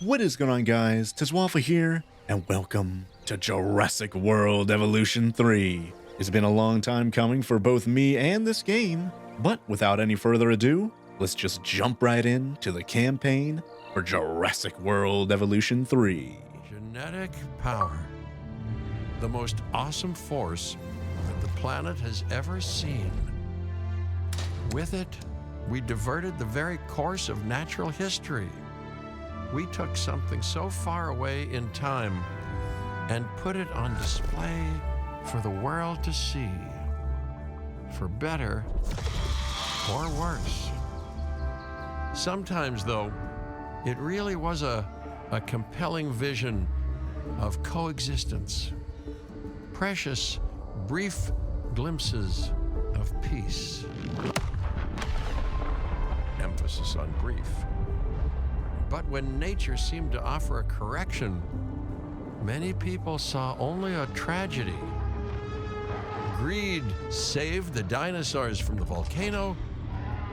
What is going on, guys? TheWaffle here, and welcome to Jurassic World Evolution 3. It's been a long time coming for both me and this game, but without any further ado, let's just jump right into the campaign for Jurassic World Evolution 3. Genetic power. The most awesome force that the planet has ever seen. With it, we diverted the very course of natural history. We took something so far away in time and put it on display for the world to see, for better or worse. Sometimes, though, it really was a compelling vision of coexistence, precious, brief glimpses of peace. Emphasis on brief. But when nature seemed to offer a correction, many people saw only a tragedy. Greed saved the dinosaurs from the volcano,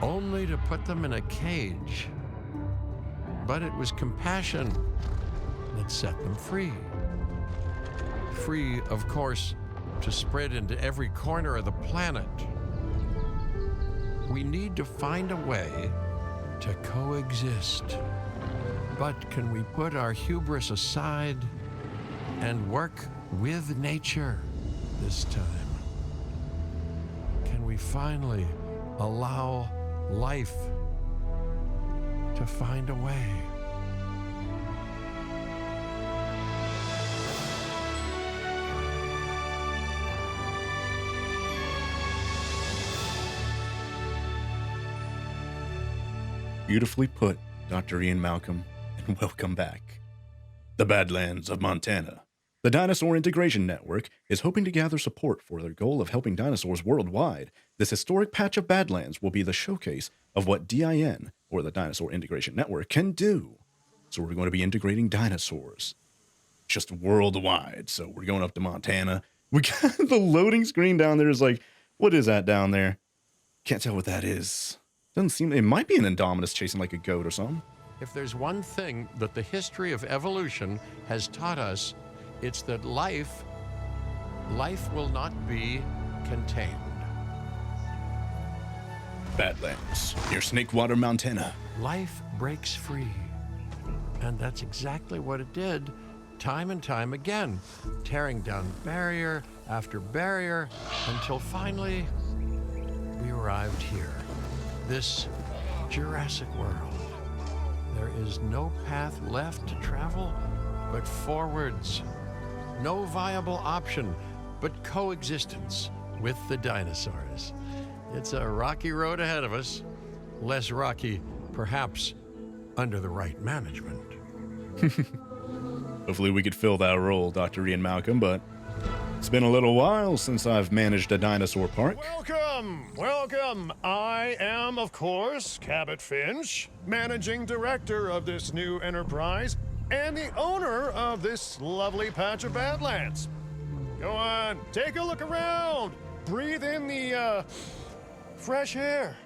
only to put them in a cage. But it was compassion that set them free. Free, of course, to spread into every corner of the planet. We need to find a way to coexist. But can we put our hubris aside and work with nature this time? Can we finally allow life to find a way? Beautifully put, Dr. Ian Malcolm, and welcome back. The Badlands of Montana. The Dinosaur Integration Network is hoping to gather support for their goal of helping dinosaurs worldwide. This historic patch of Badlands will be the showcase of what DIN, or the Dinosaur Integration Network, can do. So we're going to be integrating dinosaurs just worldwide. So we're going up to Montana. We got the loading screen down there is like, what is that down there? Can't tell what that is. Doesn't seem, it might be an Indominus chasing like a goat or something. If there's one thing that the history of evolution has taught us, it's that life will not be contained. Badlands, near Snakewater, Montana. Life breaks free. And that's exactly what it did, time and time again, tearing down barrier after barrier, until finally we arrived here. This Jurassic World. There is no path left to travel but forwards. No viable option but coexistence with the dinosaurs. It's a rocky road ahead of us. Less rocky, perhaps, under the right management. Hopefully we could fill that role, Dr. Ian Malcolm, but it's been a little while since I've managed a dinosaur park. Welcome. I am, of course, Cabot Finch, managing director of this new enterprise and the owner of this lovely patch of Badlands. Go on, take a look around. Breathe in the, fresh air.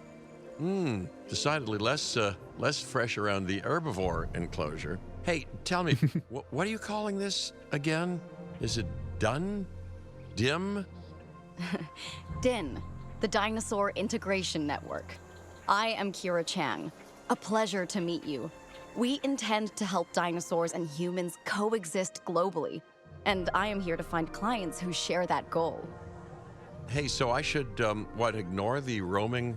Decidedly less fresh around the herbivore enclosure. Hey, tell me, what are you calling this again? Is it done? Dim? DIN, the Dinosaur Integration Network. I am Kira Chang. A pleasure to meet you. We intend to help dinosaurs and humans coexist globally, and I am here to find clients who share that goal. Hey, so I should, ignore the roaming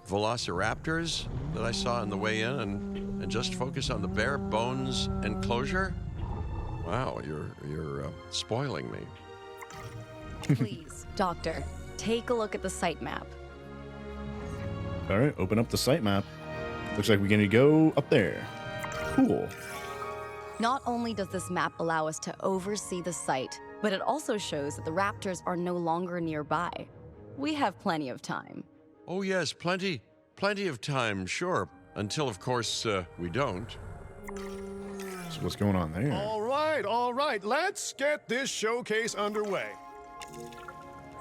velociraptors that I saw on the way in and just focus on the bare bones enclosure? Wow, you're spoiling me. Please, Doctor, take a look at the site map. All right, open up the site map. Looks like we're going to go up there. Cool. Not only does this map allow us to oversee the site, but it also shows that the raptors are no longer nearby. We have plenty of time. Oh yes, plenty of time, sure. Until, of course, we don't. So what's going on there? All right. Let's get this showcase underway.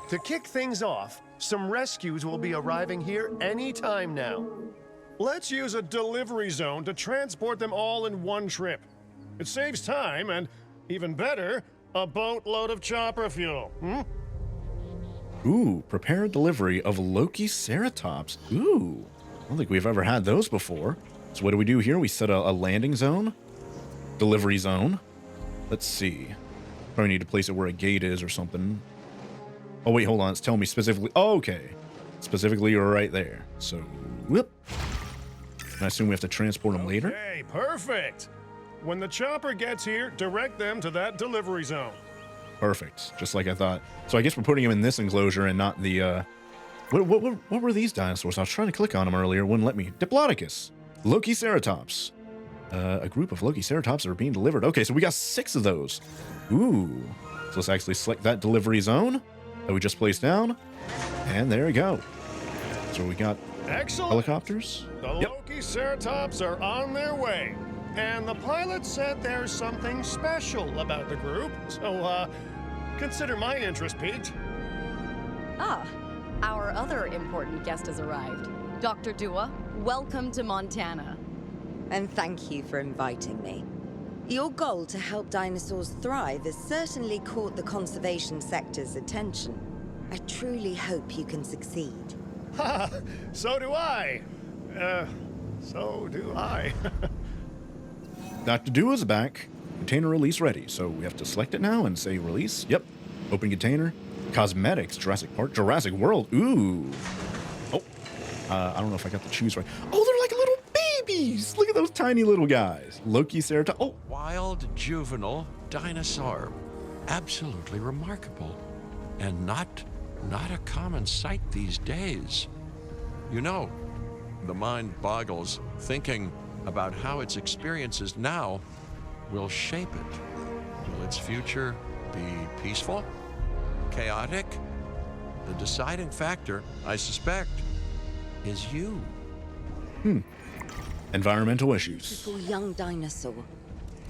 To kick things off, some rescues will be arriving here any time now. Let's use a delivery zone to transport them all in one trip. It saves time and, even better, a boatload of chopper fuel. Ooh, prepare delivery of Loki Ceratops. Ooh, I don't think we've ever had those before. So what do we do here? We set a landing zone, delivery zone. Let's see. Probably need to place it where a gate is or something. Oh, wait, hold on. It's telling me specifically. Oh, okay. Specifically right there. So, whoop. And I assume we have to transport them later? Okay, perfect. When the chopper gets here, direct them to that delivery zone. Perfect. Just like I thought. So I guess we're putting them in this enclosure and not the, What were these dinosaurs? I was trying to click on them earlier. It wouldn't let me. Diplodocus. Loki Ceratops. A group of Loki Ceratops are being delivered. Okay, so we got 6 of those. Ooh. So let's actually select that delivery zone that we just placed down. And there we go. So we got Excellent. helicopters. The Loki Ceratops are on their way. And the pilot said there's something special about the group. So, consider my interest piqued. Ah, our other important guest has arrived. Dr. Dua, welcome to Montana. And thank you for inviting me. Your goal to help dinosaurs thrive has certainly caught the conservation sector's attention. I truly hope you can succeed. Ha! So do I. So do I. Dr. Dua's back. Container release ready. So we have to select it now and say release. Yep. Open container. Cosmetics. Jurassic Park. Jurassic World. Ooh. Oh. I don't know if I got the choose right. Oh, they're like little babies. Look at those tiny little guys. Loki Ceratops. Oh. Wild juvenile dinosaur. Absolutely remarkable. And not a common sight these days. You know, the mind boggles thinking about how its experiences now will shape it. Will its future be peaceful? Chaotic? The deciding factor, I suspect, is you. Environmental issues. Beautiful young dinosaur.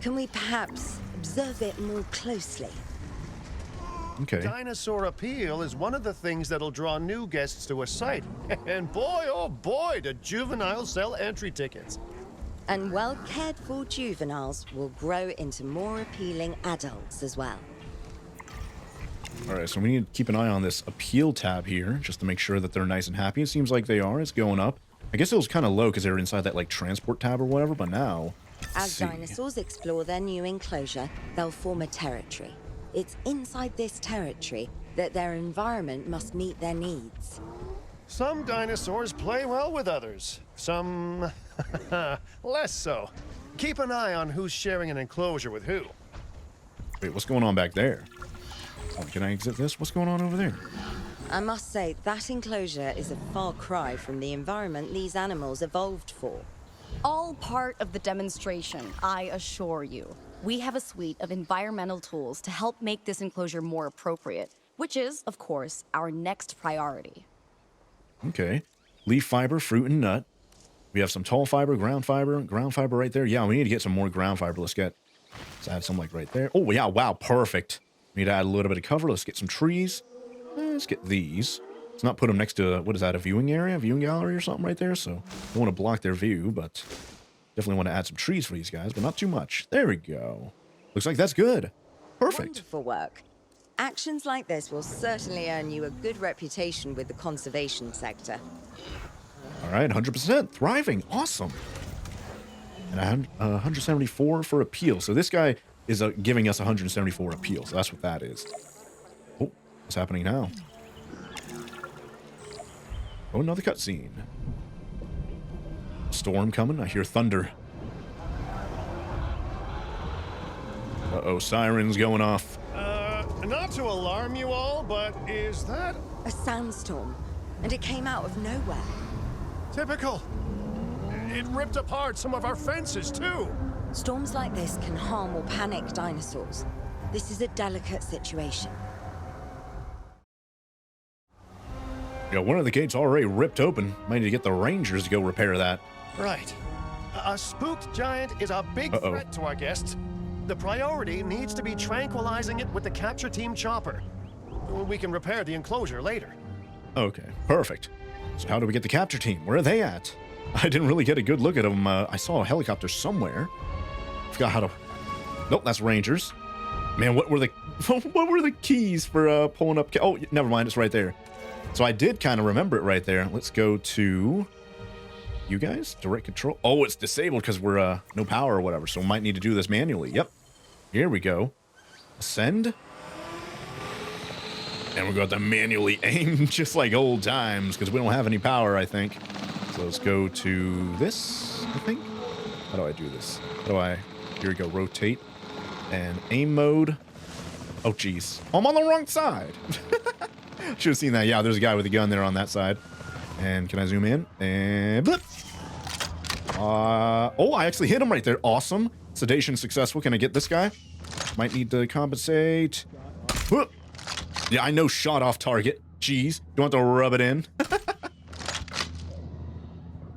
Can we perhaps observe it more closely? Okay. Dinosaur appeal is one of the things that'll draw new guests to a site. And boy, oh boy, do juveniles sell entry tickets. And well-cared-for juveniles will grow into more appealing adults as well. All right, so we need to keep an eye on this appeal tab here just to make sure that they're nice and happy. It seems like they are. It's going up. I guess it was kind of low because they were inside that like transport tab or whatever, but now... As dinosaurs explore their new enclosure, they'll form a territory. It's inside this territory that their environment must meet their needs. Some dinosaurs play well with others. Some less so. Keep an eye on who's sharing an enclosure with who. Wait, what's going on back there? Oh, can I exit this? What's going on over there? I must say, that enclosure is a far cry from the environment these animals evolved for. All part of the demonstration, I assure you. We have a suite of environmental tools to help make this enclosure more appropriate, which is, of course, our next priority. Okay. Leaf fiber, fruit, and nut. We have some tall fiber right there. Yeah, we need to get some more ground fiber. Let's add some like right there. Oh, yeah, wow, perfect. We need to add a little bit of cover. Let's get some trees. Let's get these. Let's not put them next to, what is that, a viewing area, a viewing gallery or something right there. So don't want to block their view, but definitely want to add some trees for these guys, but not too much. There we go. Looks like that's good. Perfect. Wonderful work. Actions like this will certainly earn you a good reputation with the conservation sector. All right, 100%. Thriving. Awesome. And 174 for appeal. So this guy is giving us 174 appeal. So that's what that is. Oh, what's happening now? Oh, another cutscene. Storm coming. I hear thunder. Uh-oh, sirens going off. Not to alarm you all, but is that A sandstorm, and it came out of nowhere. typical? It ripped apart some of our fences, too. Storms like this can harm or panic dinosaurs. This is a delicate situation. Yeah, one of the gates already ripped open. Might need to get the Rangers to go repair that. Right. A spooked giant is a big threat to our guests. The priority needs to be tranquilizing it with the capture team chopper. We can repair the enclosure later. Okay, perfect. So how do we get the capture team? Where are they at? I didn't really get a good look at them. I saw a helicopter somewhere. Forgot how to Nope, that's Rangers. Man, what were the what were the keys for pulling up? Oh, never mind, it's right there. So I did kind of remember it right there. Let's go to you guys. Direct control. Oh, it's disabled because we're no power or whatever. So we might need to do this manually. Yep. Here we go. Ascend. And we're going to manually aim just like old times because we don't have any power, I think. So let's go to this, I think. How do I do this? How do I... Here we go. Rotate. And aim mode. Oh, jeez. I'm on the wrong side. Should have seen that. Yeah, there's a guy with a gun there on that side. And can I zoom in? And blip. Oh, I actually hit him right there. Awesome. Sedation successful. Can I get this guy? Might need to compensate. Whoop. Yeah, I know shot off target. Jeez. You want to rub it in?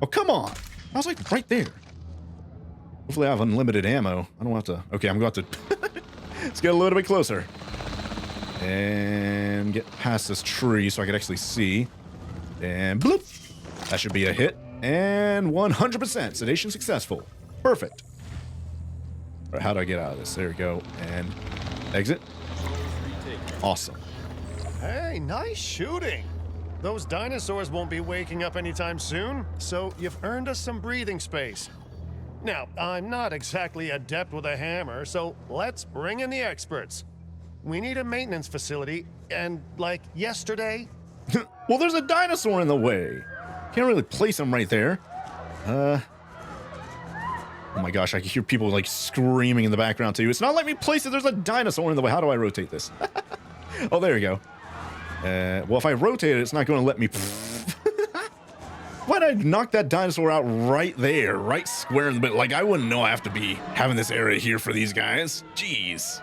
Oh, come on. I was like right there. Hopefully I have unlimited ammo. I don't have to... Okay, I'm going to have to... Let's get a little bit closer. And get past this tree so I can actually see. And bloop. That should be a hit. And 100%. Sedation successful. Perfect. All right, how do I get out of this? There we go. And exit. Awesome. Hey, nice shooting. Those dinosaurs won't be waking up anytime soon, so you've earned us some breathing space. Now, I'm not exactly adept with a hammer, so let's bring in the experts. We need a maintenance facility, and like yesterday... Well, there's a dinosaur in the way. Can't really place him right there. Oh my gosh, I can hear people like screaming in the background too. It's not letting me place it. There's a dinosaur in the way. How do I rotate this? Oh, there you go. Well, if I rotate it, it's not going to let me... Why'd I knock that dinosaur out right there? Right square in the middle? Like, I wouldn't know I have to be having this area here for these guys. Jeez.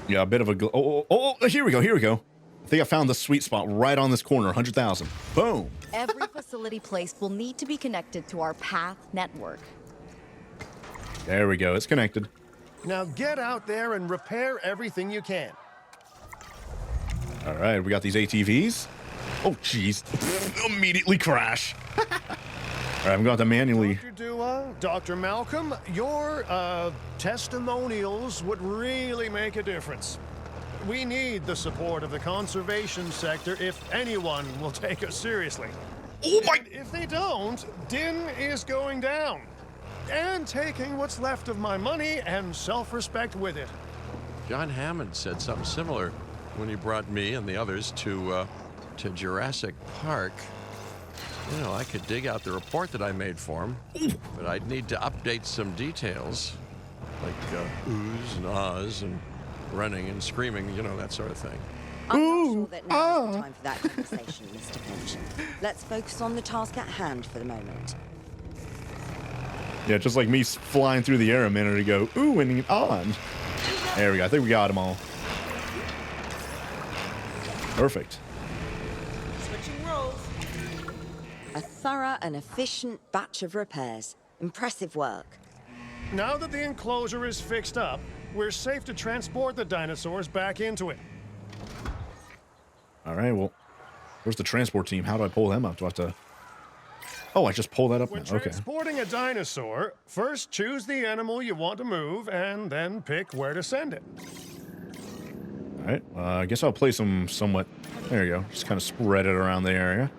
Yeah, a bit of a... Oh, here we go, here we go. I think I found the sweet spot right on this corner, 100,000. Boom. Every facility placed will need to be connected to our path network. There we go, it's connected. Now get out there and repair everything you can. All right, we got these ATVs. Oh, jeez. Immediately crash. All right, I'm going to manually... Dr. Dua, Dr. Malcolm, your testimonials would really make a difference. We need the support of the conservation sector if anyone will take us seriously. Oh my... If they don't, Din is going down. And taking what's left of my money and self-respect with it. John Hammond said something similar when he brought me and the others to Jurassic Park. You know, I could dig out the report that I made for him, but I'd need to update some details, like oohs and ahs and running and screaming, you know, that sort of thing. I'm not sure that now is the time for that conversation, Mr. Finch. Let's focus on the task at hand for the moment. Yeah, just like me flying through the air a minute ago. Ooh, and on. There we go. I think we got them all. Perfect. Switching roles. A thorough and efficient batch of repairs. Impressive work. Now that the enclosure is fixed up, we're safe to transport the dinosaurs back into it. All right, well, where's the transport team? How do I pull them up? Do I have to... Oh, I just pull that up When now. Okay. transporting a dinosaur, first choose the animal you want to move and then pick where to send it. All right, I guess I'll place them somewhat... There you go. Just kind of spread it around the area.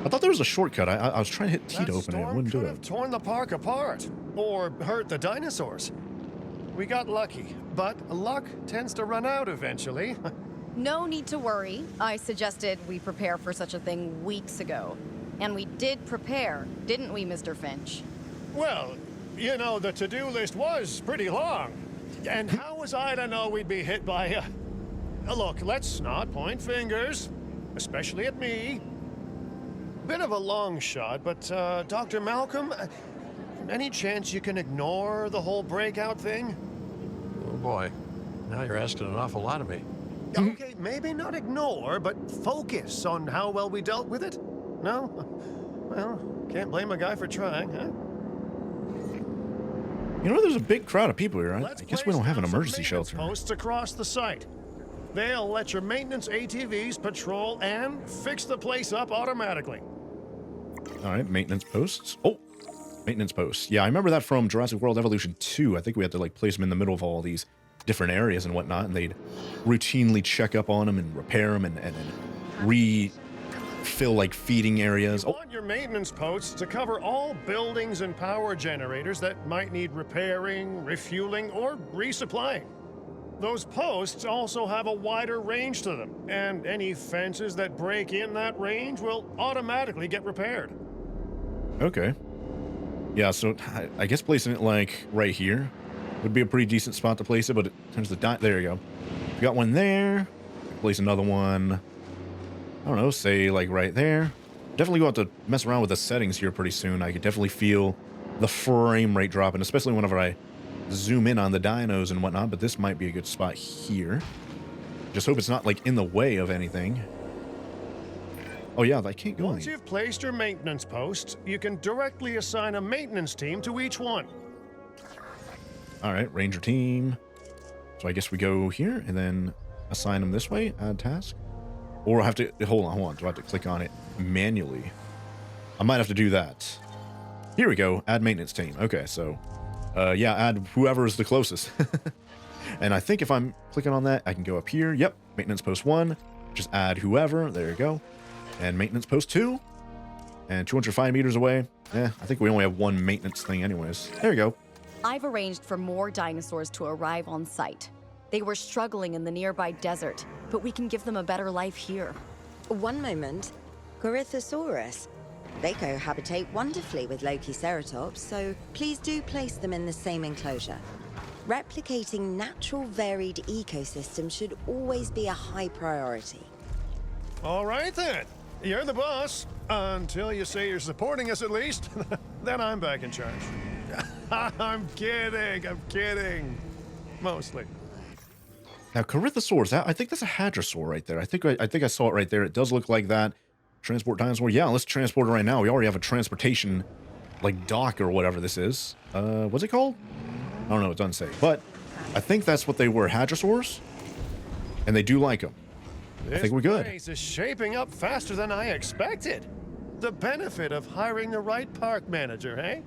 I thought there was a shortcut. I was trying to hit T to That open it. It storm wouldn't could do have it. torn the park apart or hurt the dinosaurs. We got lucky, but luck tends to run out eventually. No need to worry. I suggested we prepare for such a thing weeks ago. And we did prepare, didn't we, Mr. Finch? Well, you know, the to-do list was pretty long. And how was I to know we'd be hit by a... Look, let's not point fingers, especially at me. Bit of a long shot, but Dr. Malcolm, any chance you can ignore the whole breakout thing? Oh boy, now you're asking an awful lot of me. Okay, maybe not ignore, but focus on how well we dealt with it? No? Well, can't blame a guy for trying, huh? You know, there's a big crowd of people here. I Let's guess we don't have an place down emergency some maintenance shelter. posts across the site. They'll let your maintenance ATVs patrol and fix the place up automatically. All right, maintenance posts. Oh, Maintenance posts. Yeah, I remember that from Jurassic World Evolution 2. I think we had to like place them in the middle of all these different areas and whatnot, and they'd routinely check up on them and repair them and refill like feeding areas. You want your maintenance posts to cover all buildings and power generators that might need repairing, refueling, or resupplying. Those posts also have a wider range to them, and any fences that break in that range will automatically get repaired. Okay. Yeah, so I guess placing it like right here would be a pretty decent spot to place it, but it turns the there you go. We got one there. Place another one, I don't know, say like right there. Definitely going to have to mess around with the settings here pretty soon. I could definitely feel the frame rate dropping, especially whenever I zoom in on the dinos and whatnot, but this might be a good spot here. Just hope it's not like in the way of anything. Oh yeah, I can't go Once you've placed your maintenance posts, you can directly assign a maintenance team to each one. All right, ranger team. So I guess we go here and then assign them this way, add task. Or I have to, hold on. Do I have to click on it manually? I might have to do that. Here we go, add maintenance team. Okay, so, yeah, add whoever is the closest. And I think if I'm clicking on that, I can go up here. Yep, maintenance post 1, just add whoever, there you go. And maintenance post 2, and 205 meters away. I think we only have one maintenance thing anyways. There you go. I've arranged for more dinosaurs to arrive on site. They were struggling in the nearby desert, but we can give them a better life here. One moment. Corythosaurus. They cohabitate wonderfully with Lokiceratops, so please do place them in the same enclosure. Replicating natural varied ecosystems should always be a high priority. All right then. You're the boss. Until you say you're supporting us at least. Then I'm back in charge. I'm kidding. Mostly. Now, Corythosaurus, I think that's a Hadrosaur right there. I think I saw it right there. It does look like that. Transport dinosaur. Yeah, let's transport it right now. We already have a transportation, like, dock or whatever this is. What's it called? I don't know. It doesn't say. But I think that's what they were, Hadrosaurs. And they do like them. I think we're good. This place is shaping up faster than I expected. The benefit of hiring the right park manager, eh?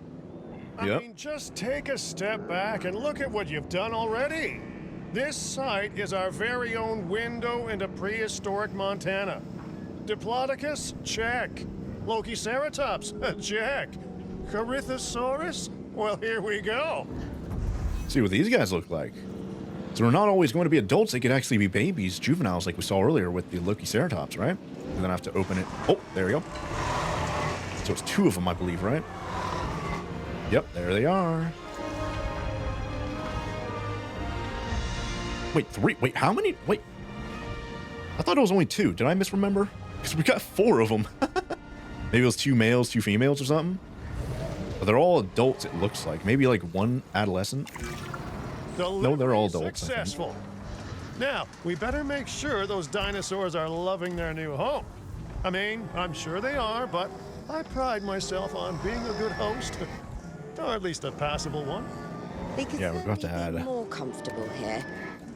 I Yep. mean, just take a step back and look at what you've done already. This site is our very own window into prehistoric Montana. Diplodocus? Check. Lokiceratops? Check. Corythosaurus? Well, here we go. See what these guys look like. So they're not always going to be adults. They could actually be babies, juveniles, like we saw earlier with the Lokiceratops, right? And then I have to open it. Oh, there we go. So it's 2 of them, I believe, right? Yep, there they are. Wait, 3? Wait, how many? Wait. I thought it was only 2. Did I misremember? Because we got 4 of them. Maybe it was 2 males, 2 females or something. But they're all adults, it looks like. Maybe like 1 adolescent. No, they're all adults. Successful. Now, we better make sure those dinosaurs are loving their new home. I mean, I'm sure they are, but I pride myself on being a good host. Or at least a passable one. They could Yeah, we're going to certainly have to be add- more comfortable here.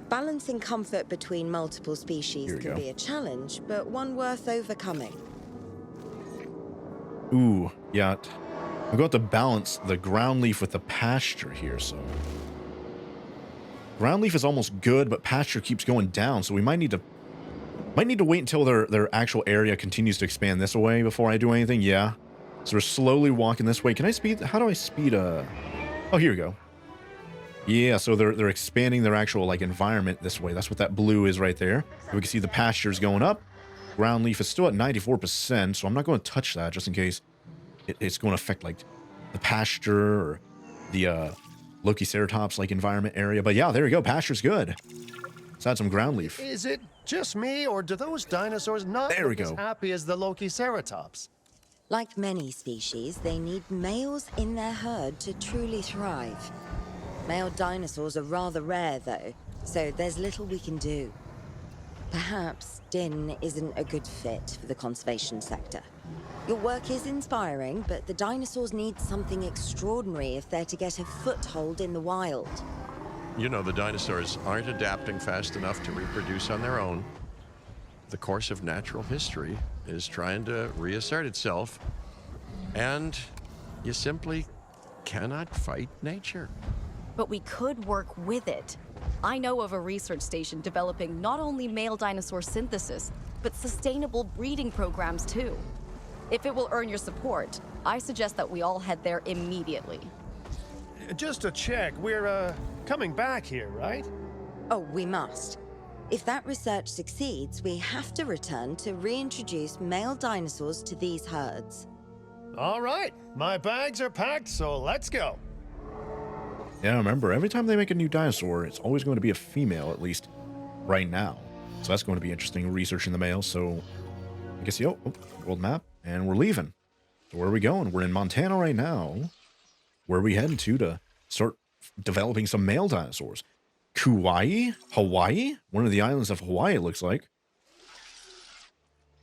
Balancing comfort between multiple species Here we can go. be a challenge, but one worth overcoming. Ooh, yeah. We're going to have to balance the ground leaf with the pasture here, so. Ground leaf is almost good, but pasture keeps going down, so we might need to wait until their actual area continues to expand this way before I do anything. Yeah. So we're slowly walking this way. Can I speed? How do I speed? Oh, here we go. Yeah, so they're expanding their actual like environment this way. That's what that blue is right there. We can see the pastures going up. Ground leaf is still at 94%, so I'm not going to touch that just in case it's going to affect like the pasture or the Lokiceratops like environment area. But yeah, there you go. Pasture's good. Let's add some ground leaf. Is it just me, or do those dinosaurs not There we look as go. happy as the Lokiceratops? Like many species, they need males in their herd to truly thrive. Male dinosaurs are rather rare, though, so there's little we can do. Perhaps Din isn't a good fit for the conservation sector. Your work is inspiring, but the dinosaurs need something extraordinary if they're to get a foothold in the wild. You know, the dinosaurs aren't adapting fast enough to reproduce on their own. The course of natural history is trying to reassert itself, and you simply cannot fight nature. But we could work with it. I know of a research station developing not only male dinosaur synthesis, but sustainable breeding programs too. If it will earn your support, I suggest that we all head there immediately. Just to check, we're coming back here, right? Oh, we must. If that research succeeds, we have to return to reintroduce male dinosaurs to these herds. All right, my bags are packed, so let's go. Yeah, remember, every time they make a new dinosaur, it's always going to be a female, at least right now. So that's going to be interesting, researching the males. So I guess, world map, and we're leaving. So where are we going? We're in Montana right now. Where are we heading to start developing some male dinosaurs? Kauai? Hawaii? One of the islands of Hawaii, it looks like.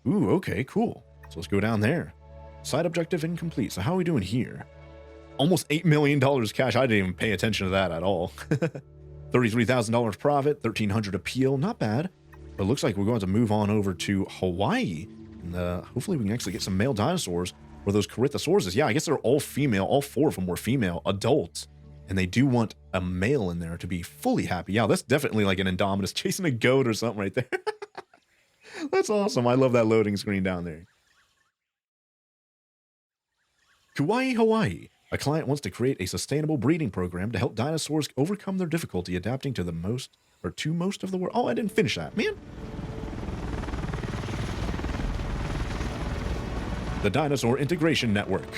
Ooh, okay, cool. So let's go down there. Side objective incomplete. So how are we doing here? Almost $8 million cash. I didn't even pay attention to that at all. $33,000 profit, $1,300 appeal. Not bad. But it looks like we're going to move on over to Hawaii. And hopefully we can actually get some male dinosaurs. Or those Corythosaurus. Yeah, I guess they're all female. All 4 of them were female adults. And they do want a male in there to be fully happy. Yeah, that's definitely like an Indominus chasing a goat or something right there. That's awesome. I love that loading screen down there. Kauai, Hawaii. A client wants to create a sustainable breeding program to help dinosaurs overcome their difficulty adapting to most of the world. Oh, I didn't finish that, man. The Dinosaur Integration Network.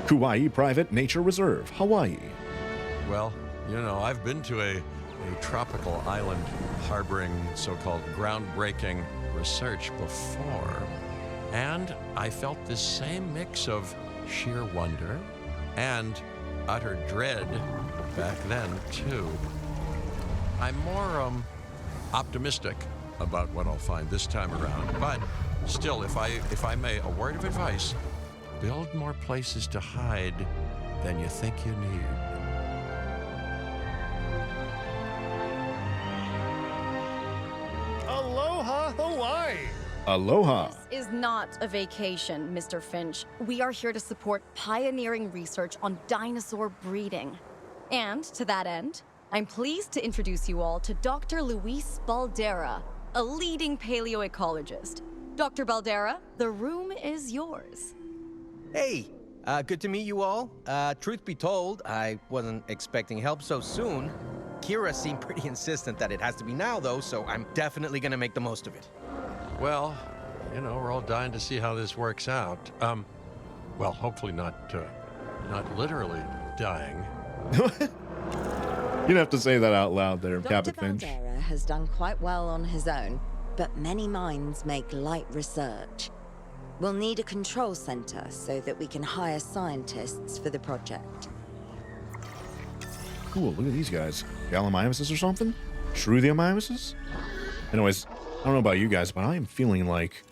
Kauai Private Nature Reserve, Hawaii. Well, I've been to a tropical island harboring so-called groundbreaking research before, and I felt this same mix of sheer wonder and utter dread back then, too. I'm more optimistic about what I'll find this time around, but still, if I may, a word of advice: build more places to hide than you think you need. Aloha, Hawaii! Aloha. This is not a vacation, Mr. Finch. We are here to support pioneering research on dinosaur breeding. And to that end, I'm pleased to introduce you all to Dr. Luis Baldera, a leading paleoecologist. Dr. Baldera, the room is yours. Hey, good to meet you all. Truth be told, I wasn't expecting help so soon. Kira seemed pretty insistent that it has to be now, though, so I'm definitely gonna make the most of it. Well, we're all dying to see how this works out. Well, hopefully not literally dying. You didn't have to say that out loud there, Dr. Captain Finch. Baldera has done quite well on his own, but many minds make light research. We'll need a control center so that we can hire scientists for the project. Cool, look at these guys. Gallimimuses or something? Shrewthiamimuses? Anyways, I don't know about you guys, but I am feeling like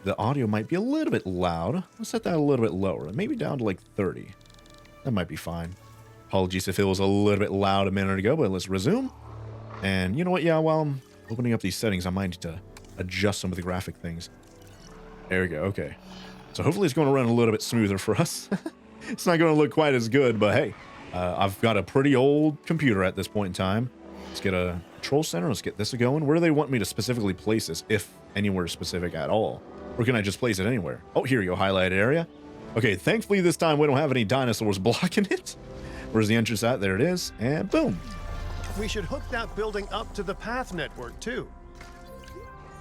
the audio might be a little bit loud. Let's set that a little bit lower, maybe down to like 30. That might be fine. Apologies if it was a little bit loud a minute ago, but let's resume. And you know what? Yeah, while I'm opening up these settings, I might need to adjust some of the graphic things. There we go. Okay. So hopefully it's going to run a little bit smoother for us. It's not going to look quite as good, but hey, I've got a pretty old computer at this point in time. Let's get a control center. Let's get this going. Where do they want me to specifically place this, if anywhere specific at all? Or can I just place it anywhere? Oh, here you go. Highlighted area. Okay, thankfully this time we don't have any dinosaurs blocking it. Where's the entrance at? There it is. And boom. We should hook that building up to the path network, too.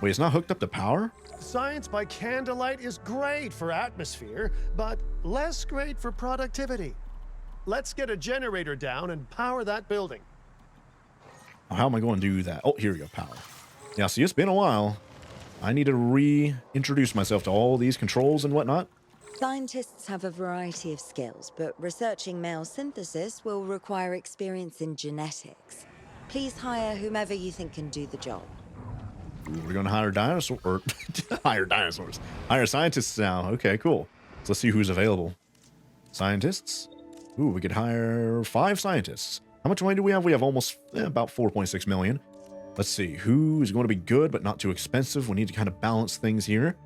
Wait, it's not hooked up to power? Science by candlelight is great for atmosphere, but less great for productivity. Let's get a generator down and power that building. How am I going to do that? Oh, here we go. Power. Yeah, see, it's been a while. I need to reintroduce myself to all these controls and whatnot. Scientists have a variety of skills, but researching male synthesis will require experience in genetics. Please hire whomever you think can do the job. Ooh, we're going to hire dinosaurs. Hire scientists now. Okay, cool. So let's see who's available. Scientists. Ooh, we could hire 5 scientists. How much money do we have? We have almost about 4.6 million. Let's see. Who's going to be good but not too expensive? We need to kind of balance things here.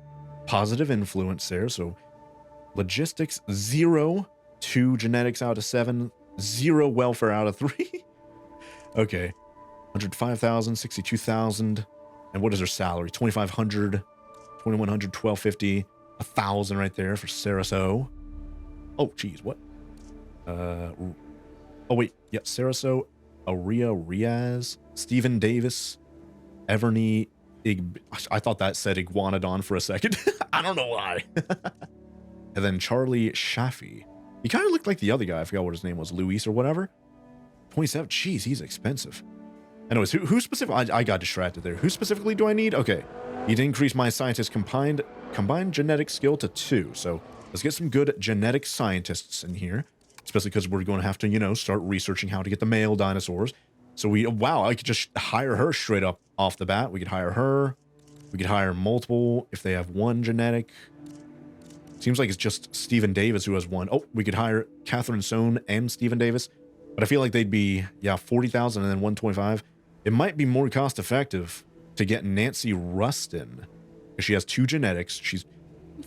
Positive influence there. So logistics 0. 2 genetics out of 7, 0 welfare out of 3. Okay. 105,000, 62,000. And what is her salary? 2,500, 2,100, 1,250, 1,000 right there for Saraso. Oh, geez, what? Oh, wait. Yeah, Saraso, Aria Riaz, Stephen Davis, Everny. I thought that said Iguanodon for a second. I don't know why. And then Charlie Shaffy. He kind of looked like the other guy. I forgot what his name was. Luis or whatever. 27. Jeez, he's expensive. Anyways, who specifically? I got distracted there. Who specifically do I need? Okay. Need to increase my scientist combined genetic skill to 2. So let's get some good genetic scientists in here. Especially because we're going to have to, you know, start researching how to get the male dinosaurs. So wow, I could just hire her straight up off the bat. We could hire her. We could hire multiple if they have 1 genetic. Seems like it's just Stephen Davis who has 1. Oh, we could hire Catherine Sohn and Stephen Davis. But I feel like they'd be, yeah, 40,000 and then 125. It might be more cost effective to get Nancy Rustin. Because she has 2 genetics. She's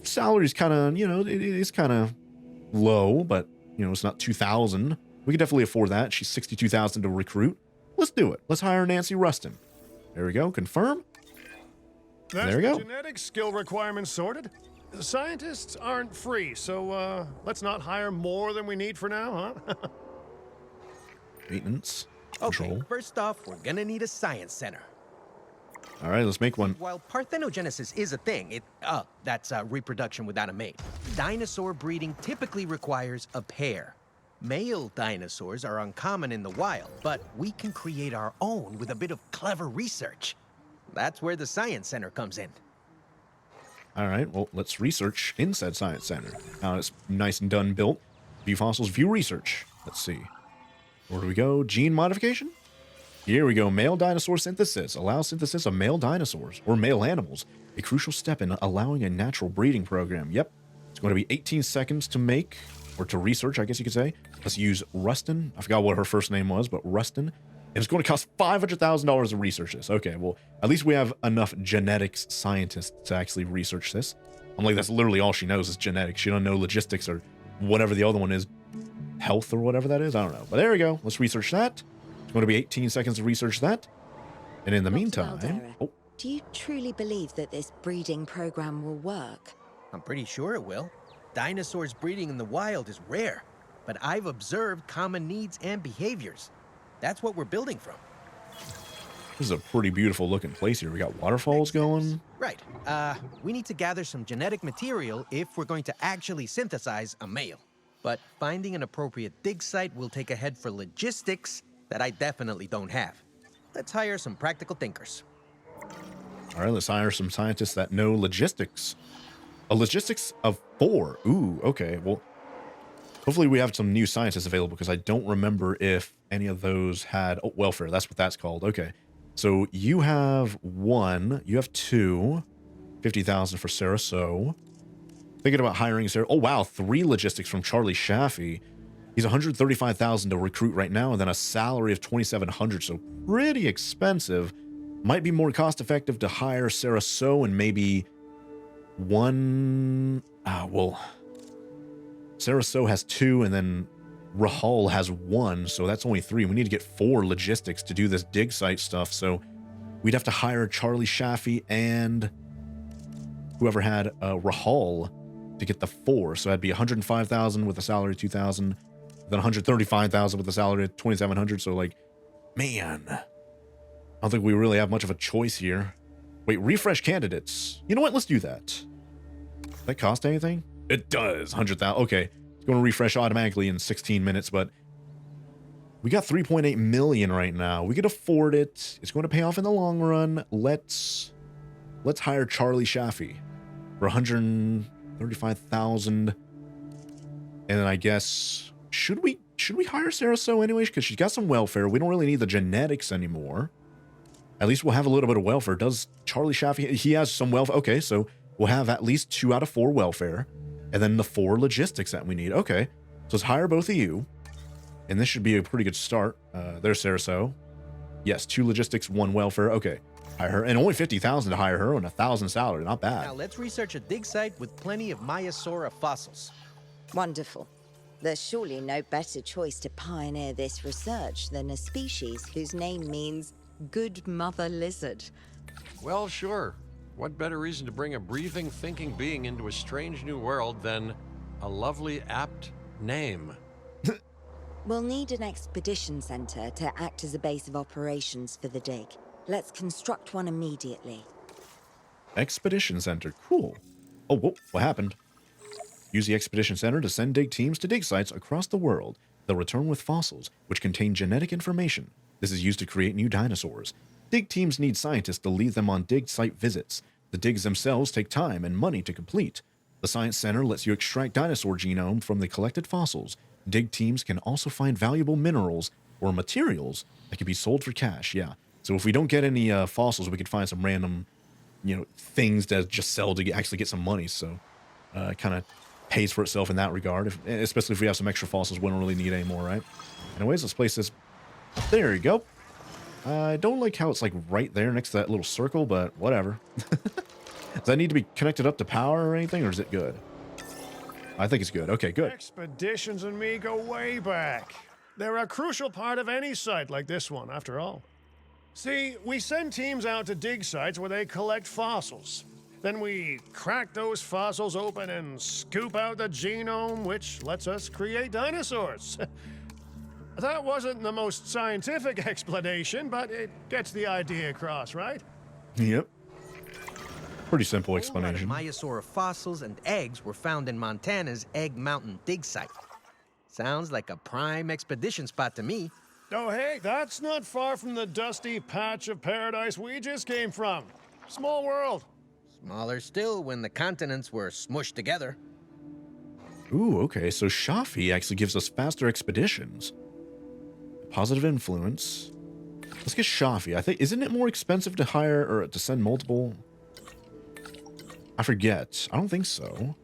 salary's kind of, you know, it is kind of low, but, you know, it's not 2,000. We could definitely afford that. She's 62,000 to recruit. Let's do it. Let's hire Nancy Rustin. There we go. Confirm. There we go. Genetic skill requirements sorted. Scientists aren't free, so let's not hire more than we need for now, huh? Maintenance. Okay, Control. first off, we're gonna need a science center. All right, let's make one. While parthenogenesis is a thing, that's reproduction without a mate. Dinosaur breeding typically requires a pair. Male dinosaurs are uncommon in the wild, but we can create our own with a bit of clever research. That's where the science center comes in. All right, well, let's research in said science center. Now it's nice and done built. View fossils, view research. Let's see. Where do we go? Gene modification? Here we go. Male dinosaur synthesis. Allows synthesis of male dinosaurs or male animals. A crucial step in allowing a natural breeding program. Yep. It's going to be 18 seconds to make, or to research, I guess you could say. Let's use Rustin. I forgot what her first name was, but Rustin. And it's going to cost $500,000 to research this. Okay, well, at least we have enough genetics scientists to actually research this. I'm like, that's literally all she knows is genetics. She don't know logistics or whatever the other one is. Health or whatever that is. I don't know. But there we go. Let's research that. It's going to be 18 seconds to research that. And in the meantime... Oh, do you truly believe that this breeding program will work? I'm pretty sure it will. Dinosaurs breeding in the wild is rare, but I've observed common needs and behaviors. That's what we're building from. this is a pretty beautiful looking place here. We got waterfalls going. Right. We need to gather some genetic material if we're going to actually synthesize a male. But finding an appropriate dig site will take a head for logistics that I definitely don't have. Let's hire some practical thinkers. All right, let's hire some scientists that know logistics. A logistics of 4. Ooh, okay. Well, hopefully we have some new scientists available because I don't remember if any of those had... Oh, welfare. That's what that's called. Okay. So you have 1. You have 2. 50,000 for Sarah. So thinking about hiring Sarah. Oh, wow. 3 logistics from Charlie Shaffy. He's 135,000 to recruit right now, and then a salary of 2,700. So pretty expensive. Might be more cost effective to hire Sarah So and maybe 1. Well, Sarah So has 2, and then Rahul has 1, so that's only 3. We need to get 4 logistics to do this dig site stuff. So we'd have to hire Charlie Shaffy and whoever had Rahul to get the 4. So that'd be 105,000 with a salary of 2,000, then 135,000 with a salary of 2,700. So like, man, I don't think we really have much of a choice here. Wait, refresh candidates. You know what? Let's do that. Does that cost anything? It does. 100,000. Okay. It's going to refresh automatically in 16 minutes, but we got 3.8 million right now. We could afford it. It's going to pay off in the long run. Let's hire Charlie Shaffy for 135,000. And then I guess, should we hire Sarah So anyways? Because she's got some welfare. We don't really need the genetics anymore. At least we'll have a little bit of welfare. Does Charlie Shaffy, he has some welfare. Okay, so we'll have at least 2 out of 4 welfare. And then the 4 logistics that we need. Okay, so let's hire both of you. And this should be a pretty good start. There's Sarah So. Yes, 2 logistics, 1 welfare. Okay, hire her. And only 50,000 to hire her and 1,000 salary. Not bad. Now let's research a dig site with plenty of Maiasaura fossils. Wonderful. There's surely no better choice to pioneer this research than a species whose name means good mother lizard. Well, sure. What better reason to bring a breathing, thinking being into a strange new world than a lovely, apt name? We'll need an expedition center to act as a base of operations for the dig. Let's construct one immediately. Expedition Center. Cool. Oh, whoa, what happened? Use the Expedition Center to send dig teams to dig sites across the world. They'll return with fossils, which contain genetic information. This is used to create new dinosaurs. Dig teams need scientists to lead them on dig site visits. The digs themselves take time and money to complete. The Science Center lets you extract dinosaur genome from the collected fossils. Dig teams can also find valuable minerals or materials that can be sold for cash. Yeah. So if we don't get any fossils, we could find some random, things that just sell to actually get some money. So it kind of pays for itself in that regard, especially if we have some extra fossils we don't really need anymore, right? Anyways, let's place this. There you go. I don't like how it's like right there next to that little circle, but whatever. Does that need to be connected up to power or anything, or is it good? I think it's good. Okay, good. Expeditions and me go way back. They're a crucial part of any site like this one, after all. See, we send teams out to dig sites where they collect fossils. Then we crack those fossils open and scoop out the genome, which lets us create dinosaurs. That wasn't the most scientific explanation, but it gets the idea across, right? Yep. Pretty simple explanation. Maiasaura fossils and eggs were found in Montana's Egg Mountain dig site. Sounds like a prime expedition spot to me. Oh, hey, that's not far from the dusty patch of paradise we just came from. Small world. Smaller still when the continents were smushed together. Ooh, okay, so Shafi actually gives us faster expeditions. Positive influence. Let's get Shafi. I think, isn't it more expensive to hire or to send multiple? I forget. I don't think so.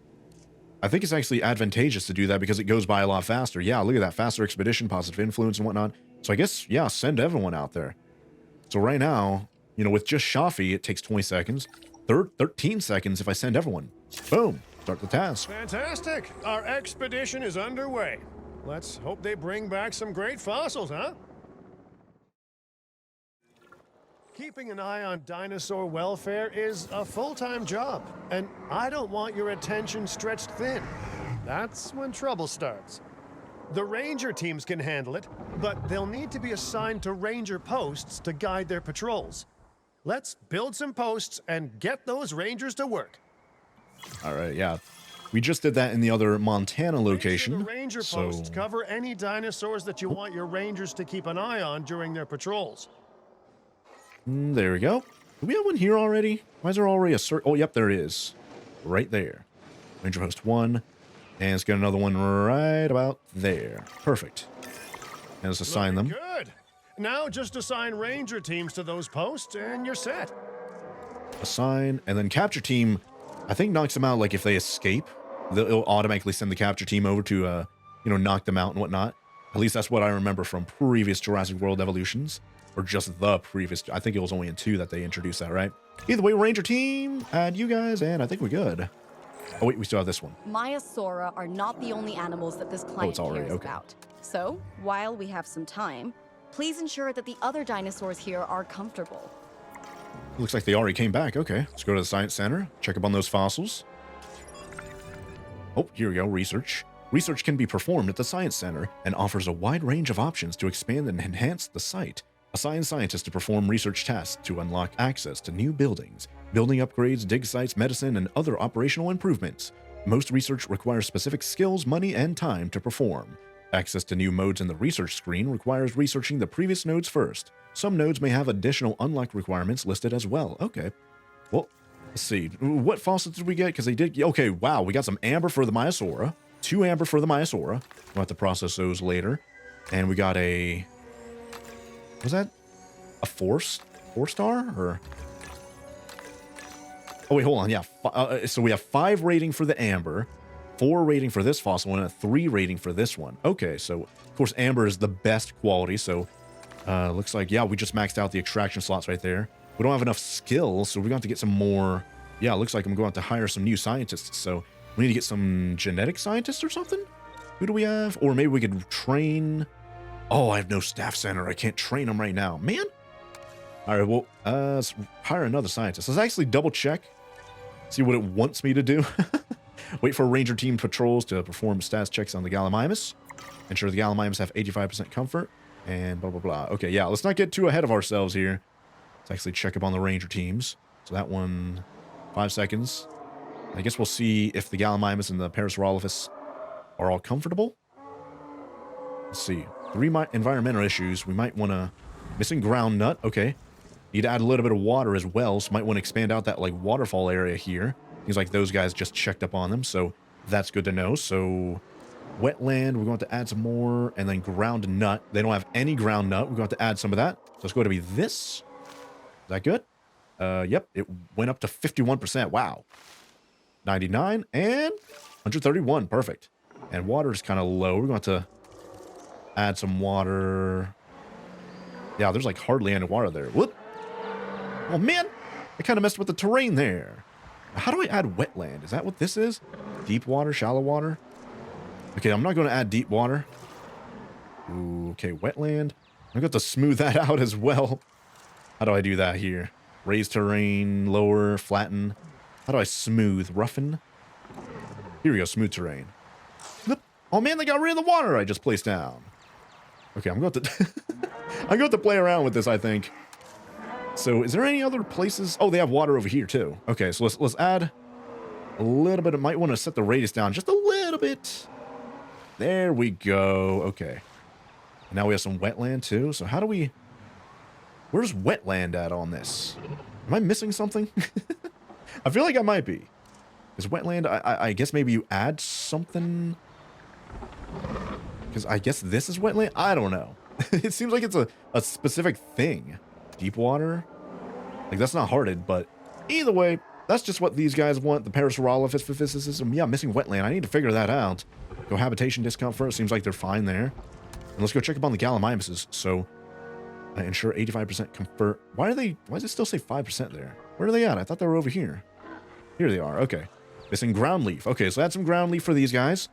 I think it's actually advantageous to do that because it goes by a lot faster. Yeah, look at that. Faster expedition, positive influence and whatnot. So I guess, yeah, send everyone out there. So right now, with just Shafi, it takes 20 seconds. 13 seconds if I send everyone. Boom. Start the task. Fantastic. Our expedition is underway. Let's hope they bring back some great fossils, huh? Keeping an eye on dinosaur welfare is a full-time job, and I don't want your attention stretched thin. That's when trouble starts. The ranger teams can handle it, but they'll need to be assigned to ranger posts to guide their patrols. Let's build some posts and get those rangers to work. All right, yeah. We just did that in the other Montana location. Make sure the ranger posts cover any dinosaurs that you want your rangers to keep an eye on during their patrols. There we go. Do we have one here already? Why is there already a circle? Oh, yep, there is. Right there. Ranger Post 1. And let's get another one right about there. Perfect. And let's assign them. Good. Now just assign ranger teams to those posts and you're set. Assign. And then capture team, I think knocks them out like if they escape. It'll automatically send the capture team over to, knock them out and whatnot. At least that's what I remember from previous Jurassic World Evolutions. Or just the previous. I think it was only in 2 that they introduced that, right? Either way, ranger team, add you guys, and I think we're good. Oh, wait, we still have this one. Maiasaura are not the only animals that this client cares about. So, while we have some time, please ensure that the other dinosaurs here are comfortable. Looks like they already came back. Okay, let's go to the Science Center, check up on those fossils. Oh, here we go, research. Research can be performed at the Science Center and offers a wide range of options to expand and enhance the site. Assign scientists to perform research tasks to unlock access to new buildings, building upgrades, dig sites, medicine, and other operational improvements. Most research requires specific skills, money, and time to perform. Access to new modes in the research screen requires researching the previous nodes first. Some nodes may have additional unlocked requirements listed as well. Okay. Well, let's see. What fossils did we get? Because they did... Okay, wow. We got some amber for the Maiasaura. 2 amber for the Maiasaura. We'll have to process those later. And we got a... Was that a 4-star or? Oh wait, hold on. Yeah, so we have 5 rating for the amber, 4 rating for this fossil, and a 3 rating for this one. Okay, so of course amber is the best quality. So looks like we just maxed out the extraction slots right there. We don't have enough skills, so we're going to have to get some more. Yeah, it looks like I'm going to hire some new scientists. So we need to get some genetic scientists or something. Who do we have? Or maybe we could train. Oh, I have no staff center. I can't train them right now. Man. All right, well, let's hire another scientist. Let's actually double check. See what it wants me to do. Wait for ranger team patrols to perform stats checks on the Gallimimus. Ensure the Gallimimus have 85% comfort. And blah, blah, blah. Okay, yeah, let's not get too ahead of ourselves here. Let's actually check up on the ranger teams. So that one, 5 seconds. I guess we'll see if the Gallimimus and the Parasaurolophus are all comfortable. Let's see. 3 environmental issues. We might want to... Missing ground nut. Okay. Need to add a little bit of water as well. So might want to expand out that like waterfall area here. Seems like those guys just checked up on them. So that's good to know. So wetland, we're going to add some more. And then ground nut. They don't have any ground nut. We're going to add some of that. So it's going to be this. Is that good? Yep. It went up to 51%. Wow. 99 and 131. Perfect. And water is kind of low. We're going to add some water. Yeah, there's like hardly any water there. Whoop. Oh, man. I kind of messed with the terrain there. How do I add wetland? Is that what this is? Deep water, shallow water? Okay, I'm not going to add deep water. Ooh, okay, wetland. I'm going to smooth that out as well. How do I do that here? Raise terrain, lower, flatten. How do I smooth? Roughen? Here we go, smooth terrain. Oh man, they got rid of the water I just placed down. Okay, I'm going to I'm going to play around with this, I think. So, is there any other places? Oh, they have water over here too. Okay, so let's add a little bit. I might want to set the radius down just a little bit. There we go. Okay. And now we have some wetland too. So how do we... Where's wetland at on this? Am I missing something? I feel like I might be. Is wetland... I guess maybe you add something... Because I guess this is wetland? I don't know. It seems like it's a specific thing. Deep water? Like, that's not hearted, but either way, that's just what these guys want. The Parasaurolophus, yeah, missing wetland. I need to figure that out. Cohabitation discomfort. Seems like they're fine there. And let's go check up on the Gallimimuses. So, ensure 85% comfort. Why does it still say 5% there? Where are they at? I thought they were over here. Here they are. Okay. Missing ground leaf. Okay, so add some ground leaf for these guys.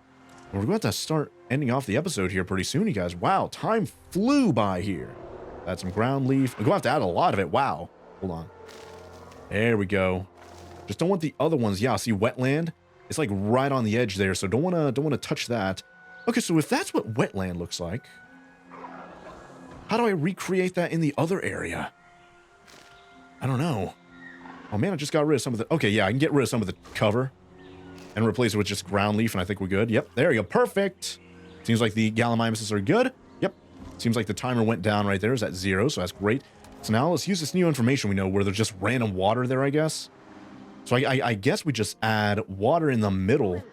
We're going to start ending off the episode here pretty soon, you guys. Wow, time flew by here. Add some ground leaf. We're going to have to add a lot of it. Wow. Hold on. There we go. Just don't want the other ones. Yeah, see wetland? It's like right on the edge there, so don't want to touch that. Okay, so if that's what wetland looks like, how do I recreate that in the other area? I don't know. Oh man, I just got rid of some of the... Okay, yeah, I can get rid of some of the cover and replace it with just ground leaf, and I think we're good. Yep, there you go. Perfect. Seems like the Gallimimuses are good. Yep. Seems like the timer went down right there. Is at 0, so that's great. So now let's use this new information we know where there's just random water there, I guess. So I guess we just add water in the middle,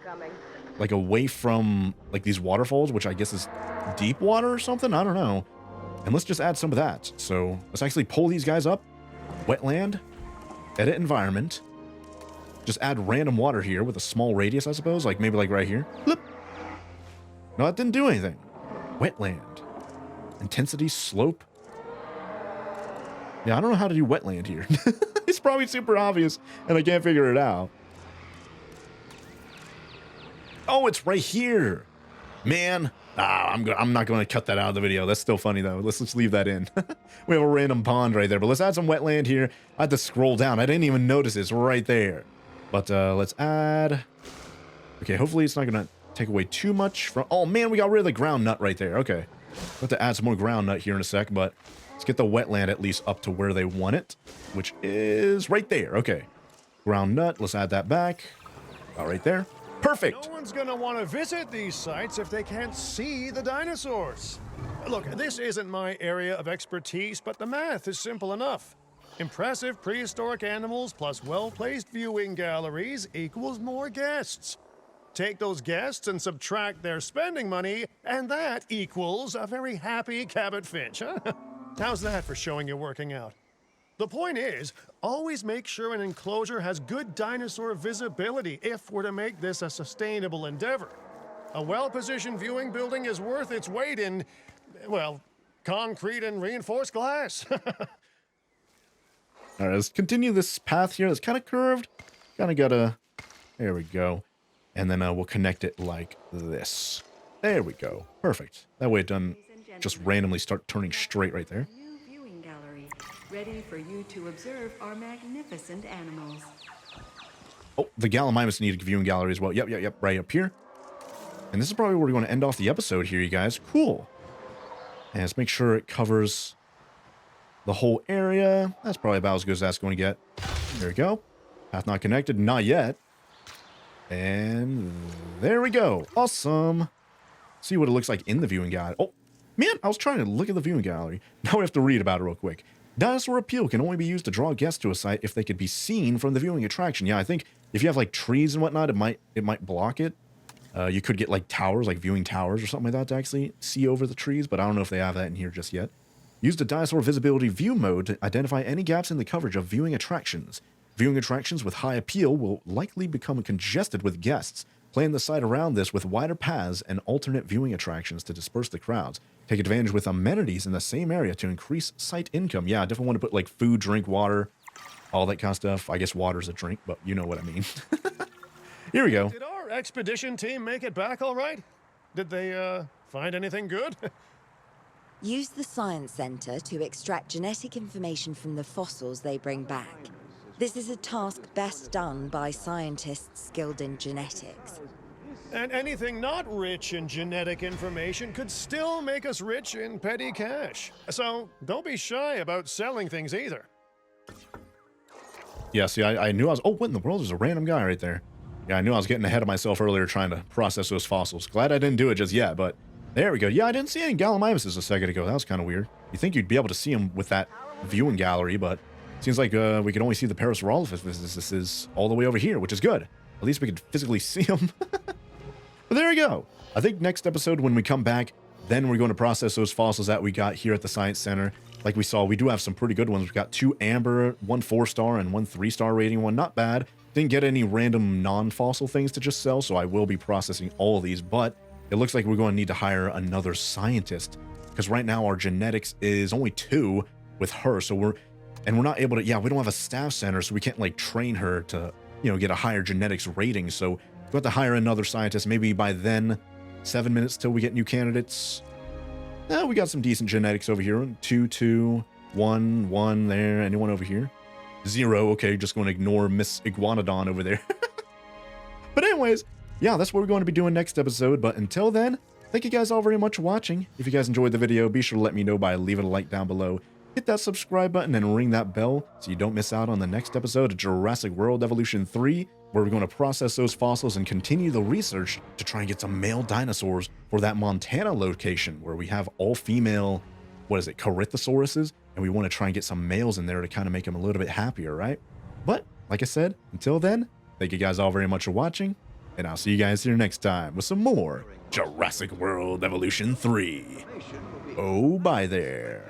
like away from like these waterfalls, which I guess is deep water or something. I don't know. And let's just add some of that. So let's actually pull these guys up. Wetland, edit environment. Just add random water here with a small radius, I suppose. Like maybe like right here. Bloop. No, that didn't do anything. Wetland. Intensity, slope. Yeah, I don't know how to do wetland here. It's probably super obvious, and I can't figure it out. Oh, it's right here. Man. I'm not going to cut that out of the video. That's still funny, though. Let's just leave that in. We have a random pond right there, but let's add some wetland here. I had to scroll down. I didn't even notice it's right there. But let's add... Okay, hopefully it's not going to take away too much from... Oh, man, we got rid of the ground nut right there. Okay. We'll have to add some more ground nut here in a sec, but let's get the wetland at least up to where they want it, which is right there. Okay. Ground nut. Let's add that back. All right there. Perfect. No one's gonna want to visit these sites if they can't see the dinosaurs. Look, this isn't my area of expertise, but the math is simple enough. Impressive prehistoric animals plus well-placed viewing galleries equals more guests. Take those guests and subtract their spending money, and that equals a very happy Cabot Finch, huh? How's that for showing you're working out? The point is, always make sure an enclosure has good dinosaur visibility if we're to make this a sustainable endeavor. A well-positioned viewing building is worth its weight in, well, concrete and reinforced glass. All right, let's continue this path here. It's kind of curved. Kind of got a... There we go. And then we'll connect it like this. There we go. Perfect. That way it doesn't just randomly start turning straight right there. New viewing gallery, ready for you to observe our magnificent animals. Oh, the Gallimimus need a viewing gallery as well. Yep. Right up here. And this is probably where we're going to end off the episode here, you guys. Cool. And let's make sure it covers the whole area. That's probably about as good as that's going to get. There we go. Path not connected. Not yet. And there we go. Awesome. See what it looks like in the viewing gallery. Oh, man, I was trying to look at the viewing gallery. Now we have to read about it real quick. Dinosaur appeal can only be used to draw guests to a site if they could be seen from the viewing attraction. Yeah, I think if you have like trees and whatnot, it might block it. You could get like towers, like viewing towers or something like that to actually see over the trees, but I don't know if they have that in here just yet. Use the Dinosaur Visibility View mode to identify any gaps in the coverage of viewing attractions. Viewing attractions with high appeal will likely become congested with guests. Plan the site around this with wider paths and alternate viewing attractions to disperse the crowds. Take advantage with amenities in the same area to increase site income. Yeah, I definitely want to put like food, drink, water, all that kind of stuff. I guess water's a drink, but you know what I mean. Here we go. Did our expedition team make it back all right? Did they find anything good? Use the Science Center to extract genetic information from the fossils they bring back. This is a task best done by scientists skilled in genetics. And anything not rich in genetic information could still make us rich in petty cash. So don't be shy about selling things either. Yeah, see, I knew I was... Oh, what in the world? There's a random guy right there. Yeah, I knew I was getting ahead of myself earlier trying to process those fossils. Glad I didn't do it just yet, but there we go. Yeah, I didn't see any Gallimimuses a second ago. That was kind of weird. You think you'd be able to see them with that viewing gallery, but seems like we could only see the Parasaurolophus all the way over here, which is good. At least we could physically see them. But there we go. I think next episode when we come back, then we're going to process those fossils that we got here at the Science Center. Like we saw, we do have some pretty good ones. We've got 2 amber, 1 4-star, and 1 3-star rating one. Not bad. Didn't get any random non-fossil things to just sell, so I will be processing all of these. But it looks like we're going to need to hire another scientist, because right now our genetics is only 2 with her. So we're not able to, yeah, we don't have a staff center, so we can't like train her to, you know, get a higher genetics rating. So we'll have to hire another scientist. Maybe by then, 7 minutes till we get new candidates. We got some decent genetics over here. 2, 2, 1, 1 there. Anyone over here? 0. Okay, just going to ignore Miss Iguanodon over there. But anyways, yeah, that's what we're going to be doing next episode. But until then, thank you guys all very much for watching. If you guys enjoyed the video, be sure to let me know by leaving a like down below. Hit that subscribe button and ring that bell so you don't miss out on the next episode of Jurassic World Evolution 3, where we're going to process those fossils and continue the research to try and get some male dinosaurs for that Montana location where we have all female, what is it, Corythosauruses, and we want to try and get some males in there to kind of make them a little bit happier, right? But like I said, until then, thank you guys all very much for watching, and I'll see you guys here next time with some more Jurassic World Evolution 3. Oh, bye there.